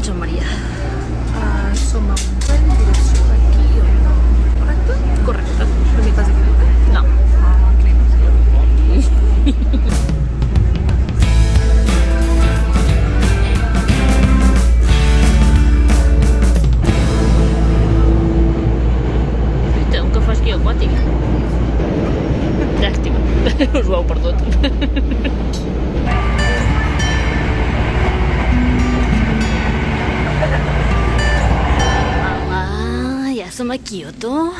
On som, Maria? Som en tren direcció aquí o no? Correcte? Correcte. No m'hi pas equivocat? No. Té un cafè esquí aquàtic. Llàstima. Us ho heu perdut. Hola, ja som a Kyoto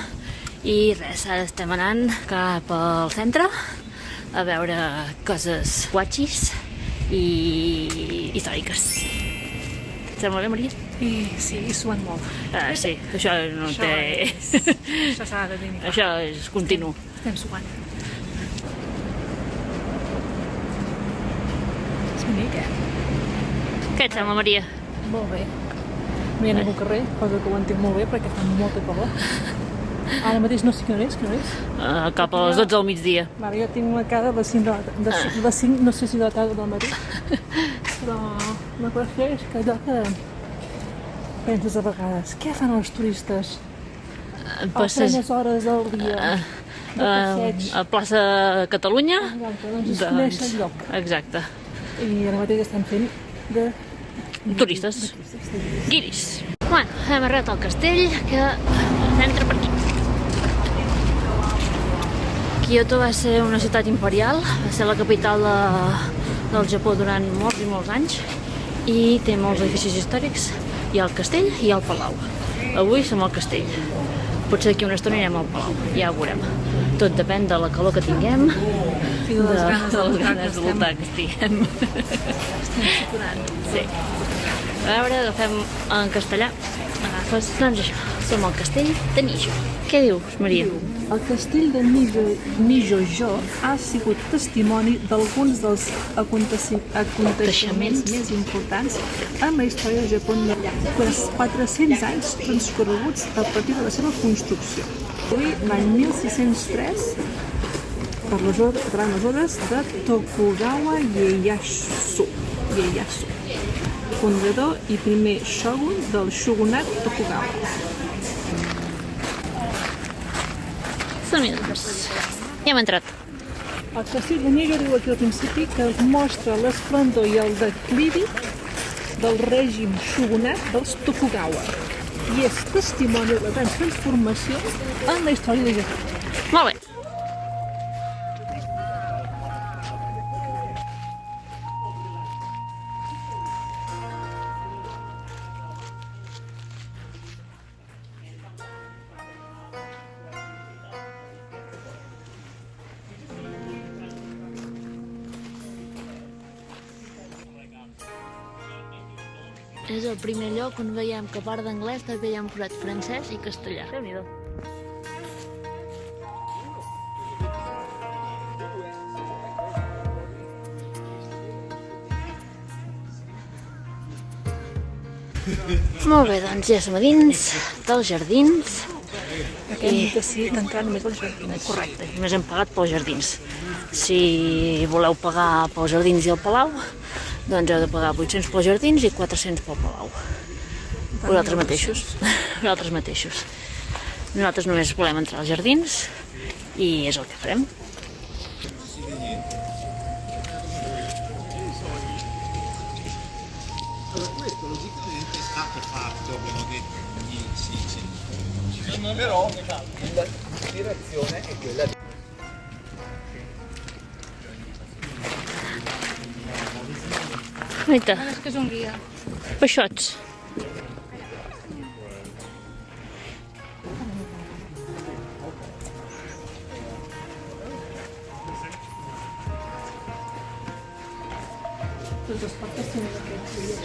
i res, ara estem anant cap al centre a veure coses guatxis i històriques. Et sembla bé, Maria? Sí, i suen molt. Sí, això no té... Això s'ha de tenir clar. Això és continu. Estem suant. És bonic, Què et sembla, Maria? Molt bé. No hi ha ningú al carrer, cosa que ho entenc molt bé perquè fa molta calor. Ara mateix no sé quina hora és. Cap a les 12 del migdia. Mare, jo tinc la cara de les 5 de 5, no sé si de la tarda o del matí. Però la qüestió és que allò que penses a vegades, què fan els turistes a plenes hores del dia de passeig? A plaça Catalunya? Doncs es coneix el lloc. Exacte. I ara mateix estan fent de Turistes. Guiris. Bueno, hem arribat al castell, que entra per aquí. Kyoto va ser una ciutat imperial, va ser la capital del Japó durant molts i molts anys i té molts edificis històrics. Hi ha el castell i hi ha el palau. Avui som al castell. Potser d'aquí una estona anirem al palau, ja ho veurem. Tot depèn de la calor que tinguem, de les ganes de voltar que estiguem. estem suturant. Sí. A veure, agafem en castellà. Agafes, doncs això, som al castell de Nijo. Què dius, Maria? El castell de Nijo-jo ha sigut testimoni d'alguns dels aconteixements més importants en la història del Japó durant 400 anys transcorreguts a partir de la seva construcció. Avui, l'any 1603, per les ordres de Tokugawa Ieyasu, fundador i primer shogun del shogunat Tokugawa. Som-hi, doncs. Ja hem entrat. El castell de Nijo diu aquí al principi que mostra l'esplendor i el declivi del règim shogunat dels Tokugawa i és testimoni de les grans transformacions en la història de Japó. Molt bé. És el primer lloc on veiem que a part d'anglès també hi han posat francès i castellà. Déu-n'hi-do. Molt bé, doncs ja som a dins dels jardins. Hem decidit entrar només als jardins. Correcte, només hem pagat pels jardins. Si voleu pagar pels jardins i el palau, doncs heu de pagar 800 pels jardins i 400 pel palau. Vosaltres mateixos. Vosaltres mateixos. Nosaltres només volem entrar als jardins i és el que farem. Questo logicamente è stato fatto, abbiamo detto, però l'ispirazione è quella di... Aita, És que és un guia. peixots. Tots els portes tenen aquests guies.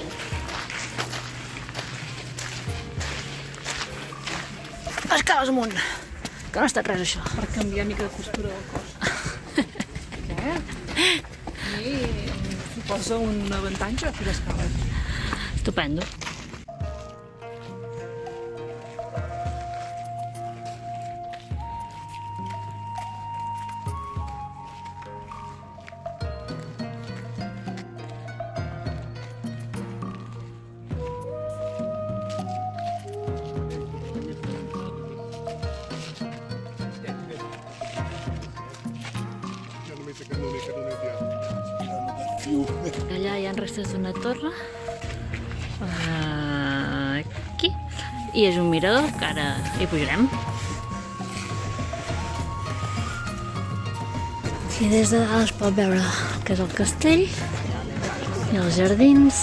Escales amunt, que no ha estat res això. Per canviar mica de costura del cos. Què? A mi suposa un avantatge fer escales. Estupendo. Allà hi ha restes d'una torre. Aquí. I és un mirador, que ara hi pujarem. I des de dalt es pot veure que és el castell i els jardins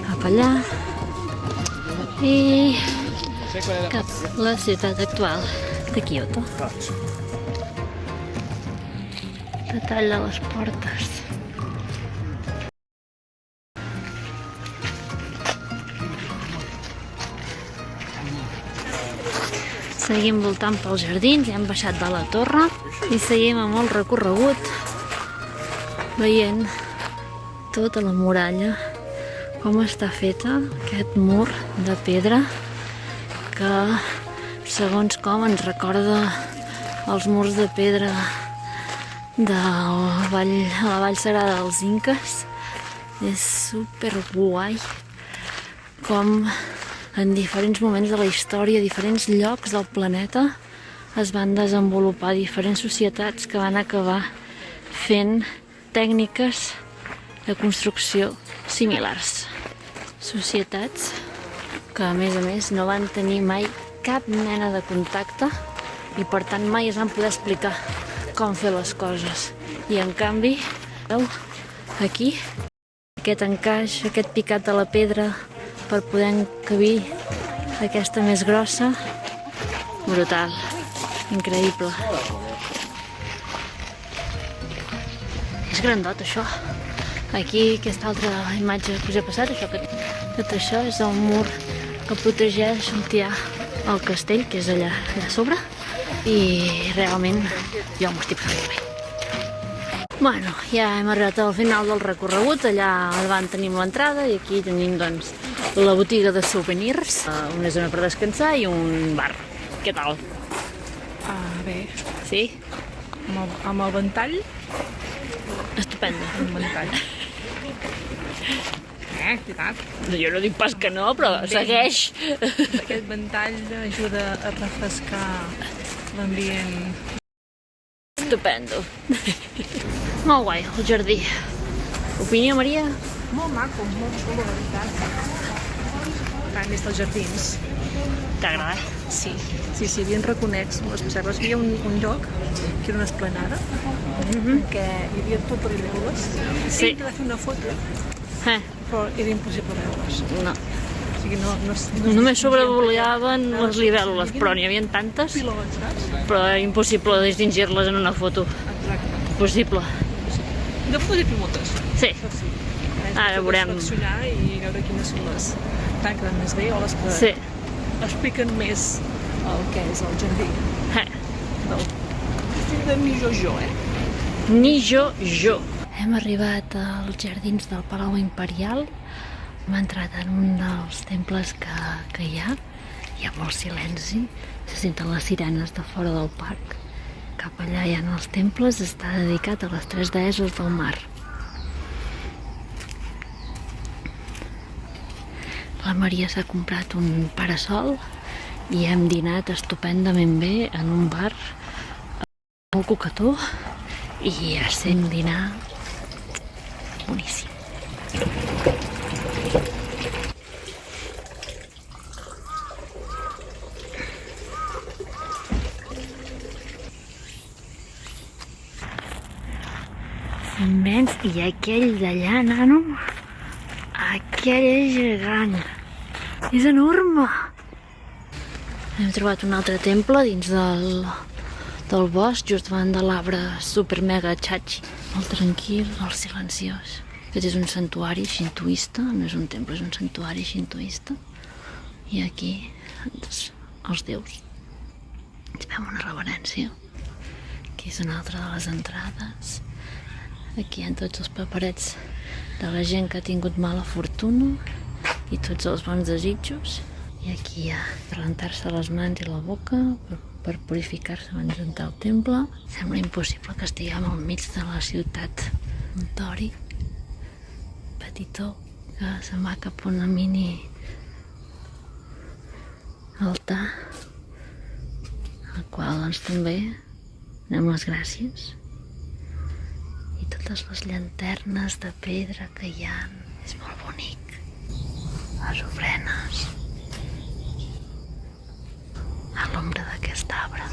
cap allà i cap a la ciutat actual de Kyoto. Detall de les portes. Seguim voltant pels jardins, ja hem baixat de la torre i seguim amb el recorregut veient tota la muralla, com està feta, aquest mur de pedra que segons com ens recorda els murs de pedra de la Vall Sagrada dels Inques. És super guai com en diferents moments de la història, diferents llocs del planeta es van desenvolupar diferents societats que van acabar fent tècniques de construcció similars. Societats que a més no van tenir mai cap mena de contacte i per tant mai es van poder explicar com fer les coses. I en canvi, veu, aquí, aquest encaix, aquest picat de la pedra per poder encabir aquesta més grossa, brutal, increïble. És grandot això. Aquí, aquesta altra imatge que us he passat, tot això és el mur que protegeix on hi ha el castell, que és allà a sobre, i realment jo m'ho estic passant bé. Bueno, ja hem arribat al final del recorregut, allà davant tenim l'entrada i aquí tenim doncs la botiga de souvenirs, una zona per descansar i un bar. Què tal? Bé, Sí? amb el ventall, Estupenda. un ventall. Cuidat. Jo no dic pas que no, però segueix. Aquest ventall ajuda a refrescar l'ambient. Estupendo. Molt guai, el jardí. Opinió, Maria? Molt maco, molt xulo, la veritat. T'han vist els jardins? T'ha agradat? Sí, bien reconeix. Observes, hi havia un lloc que era una esplanada, que hi havia tot de libèl·lules. Sí. Hem de fer una foto, Eh, però era impossible veure's. no. O sigui, no Només sobrevolaven les libèl·lules, però n'hi havia tantes, pilons, saps? però era impossible distingir-les en una foto. Exacte. Impossible. De fotos hi ha moltes. Sí. Això sí. Ara veurem. Seleccionar i veure quines són les que queden més bé o les que Sí. expliquen més el que és el jardí del estil de Mijojo, Ni jo. Hem arribat als jardins del Palau Imperial. Hem entrat en un dels temples que hi ha molt silenci, se senten les sirenes de fora del parc. Cap allà hi ha els temples, està dedicat a les 3 deesses del mar. La Maria s'ha comprat un parasol i hem dinat estupendament bé en un bar molt coquetó i essent dinar boníssim. Immens, i aquell d'allà, nano, aquell és gegant, és enorme. Hem trobat un altre temple dins del bosc, just davant de l'arbre super mega chachi. Molt tranquil, molt silenciós. Aquest és un santuari xintoista, no és un temple, és un santuari xintoista. I aquí, doncs, els déus. Ens fem una reverència. Aquí és una altra de les entrades. Aquí hi ha tots els paperets de la gent que ha tingut mala fortuna i tots els bons desitjos. I aquí hi ha rentar-se les mans i la boca per purificar-se abans d'entrar al temple. Sembla impossible que estiguem al mig de la ciutat. Un tori petitó que se'n va cap a una mini altar al qual doncs també donem les gràcies i tot totes les llanternes de pedra que hi ha. És molt bonic. Les ofrenes. A l'ombra d'aquest arbre.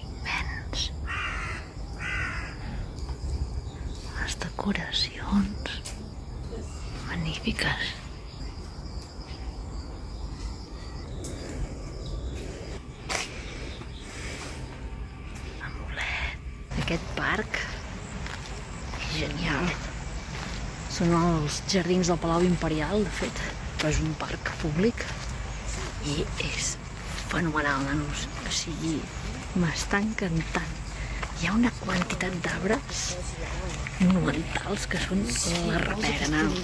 Immens. Les decoracions. Magnífiques. Aquest parc és genial. Són els jardins del Palau Imperial, de fet, però és un parc públic i és fenomenal, nanos. O sigui, m'està encantant. Hi ha una quantitat d'arbres monumentals que són la repera, nanos.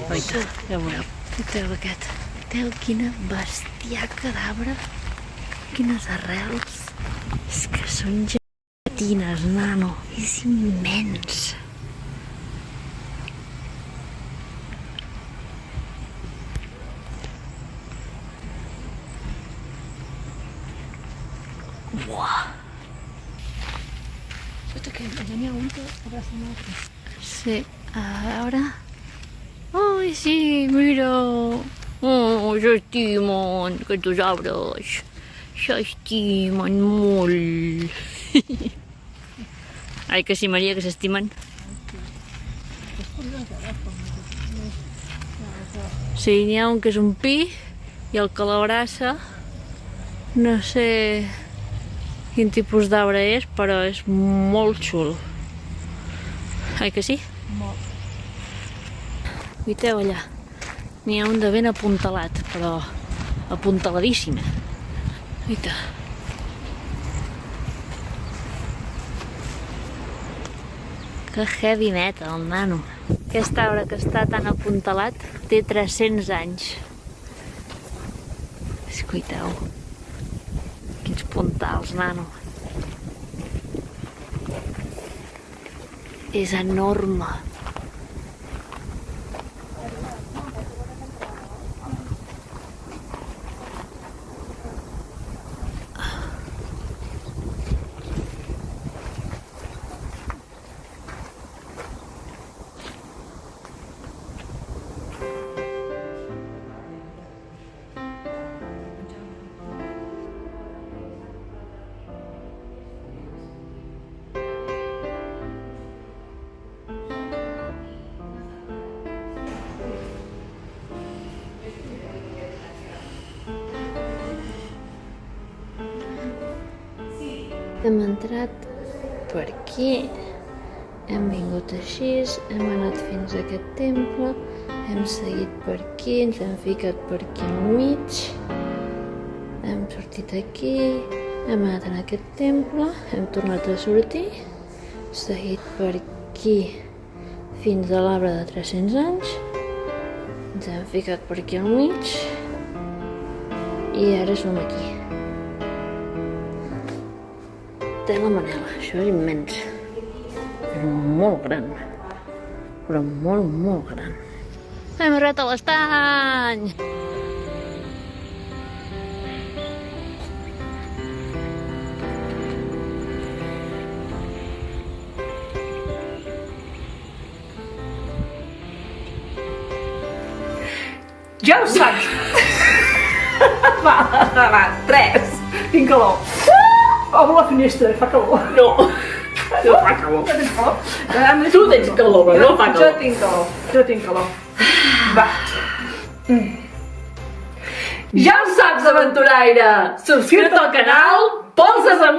Oita, ja veureu. Fixeu aquest. Fixeu quina bestiaca d'arbre, quines arrels. És que són gelatines, nano. És immens. Uah! Escolta, que allà n'hi ha un que abraça un altre. Sí, a veure... Ai, sí, mira! Oh, s'estimen, aquests arbres. S'estimen molt. Ai, que sí, Maria, que s'estimen. Sí, n'hi ha un que és un pi i el que l'abraça no sé quin tipus d'arbre és, però és molt xulo. Ai que sí? Molt. Veieu allà? N'hi ha un de ben apuntalat, però apuntaladíssim. Veieu? Que heavy metal, el nano. Aquest arbre que està tan apuntalat té 300 anys. Escolteu. Quins puntals, nano. És enorme. Hem entrat per aquí, hem vingut així, hem anat fins a aquest temple, hem seguit per aquí, ens hem ficat per aquí al mig, hem sortit aquí, hem anat en aquest temple, hem tornat a sortir, seguit per aquí fins a l'arbre de 300 anys, ens hem ficat per aquí al mig i ara som aquí. Tela Manela, això és immens. És molt gran. Però molt, molt gran. Hem arribat a l'estany! Ja ho saps! Va, 3. Tinc calor. Obro la finestra, fa calor. No, no fa calor. No tens calor? Tu tens calor, però no fa calor. Jo tinc calor. Va. Ja ho saps, aventuraire! Subscriu-te al canal, polses amunt!